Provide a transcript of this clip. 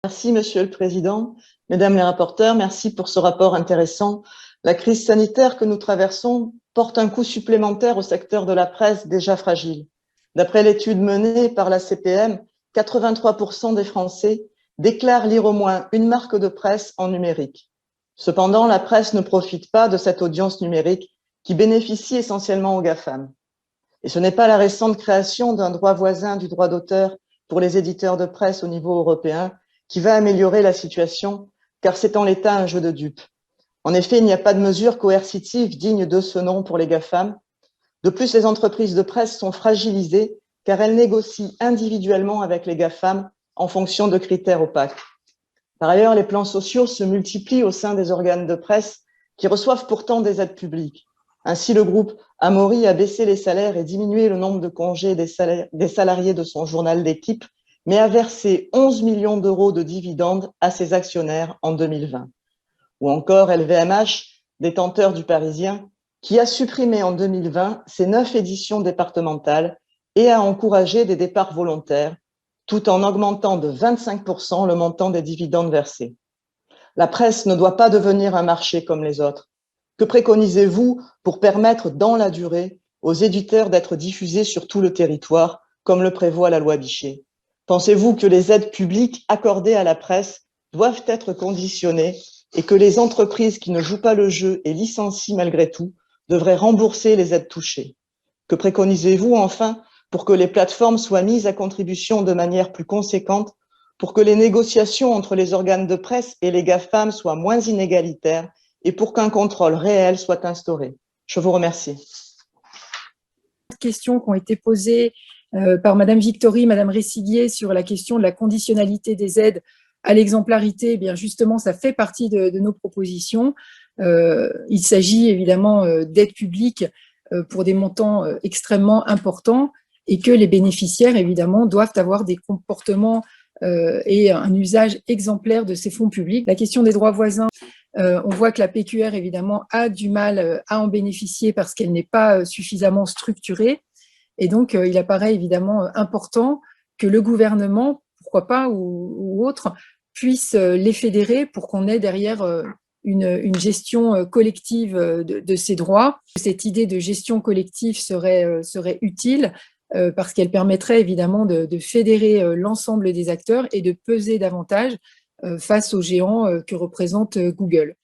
Merci, Monsieur le Président. Mesdames les rapporteurs, merci pour ce rapport intéressant. La crise sanitaire que nous traversons porte un coup supplémentaire au secteur de la presse déjà fragile. D'après l'étude menée par la CPM, 83% des Français déclarent lire au moins une marque de presse en numérique. Cependant, la presse ne profite pas de cette audience numérique qui bénéficie essentiellement aux GAFAM. Et ce n'est pas la récente création d'un droit voisin du droit d'auteur pour les éditeurs de presse au niveau européen qui va améliorer la situation, car c'est en l'état un jeu de dupes. En effet, il n'y a pas de mesure coercitive digne de ce nom pour les GAFAM. De plus, les entreprises de presse sont fragilisées car elles négocient individuellement avec les GAFAM en fonction de critères opaques. Par ailleurs, les plans sociaux se multiplient au sein des organes de presse qui reçoivent pourtant des aides publiques. Ainsi, le groupe Amaury a baissé les salaires et diminué le nombre de congés des salariés de son journal d'équipe, mais a versé 11 millions d'euros de dividendes à ses actionnaires en 2020. Ou encore LVMH, détenteur du Parisien, qui a supprimé en 2020 ses 9 éditions départementales et a encouragé des départs volontaires, tout en augmentant de 25% le montant des dividendes versés. La presse ne doit pas devenir un marché comme les autres. Que préconisez-vous pour permettre dans la durée aux éditeurs d'être diffusés sur tout le territoire, comme le prévoit la loi Bichet? Pensez-vous que les aides publiques accordées à la presse doivent être conditionnées et que les entreprises qui ne jouent pas le jeu et licencient malgré tout devraient rembourser les aides touchées? Que préconisez-vous enfin pour que les plateformes soient mises à contribution de manière plus conséquente, pour que les négociations entre les organes de presse et les GAFAM soient moins inégalitaires et pour qu'un contrôle réel soit instauré? Je vous remercie. Questions qui ont été posées par Madame Victory, Madame Ressiguier sur la question de la conditionnalité des aides à l'exemplarité. Eh bien justement, ça fait partie de nos propositions. Il s'agit évidemment d'aides publiques pour des montants extrêmement importants et que les bénéficiaires, évidemment, doivent avoir des comportements et un usage exemplaire de ces fonds publics. La question des droits voisins, on voit que la PQR, évidemment, a du mal à en bénéficier parce qu'elle n'est pas suffisamment structurée. Et donc, il apparaît évidemment important que le gouvernement, pourquoi pas, ou autre, puisse les fédérer pour qu'on ait derrière une gestion collective de ces droits. Cette idée de gestion collective serait utile parce qu'elle permettrait évidemment de fédérer l'ensemble des acteurs et de peser davantage face aux géants que représente Google.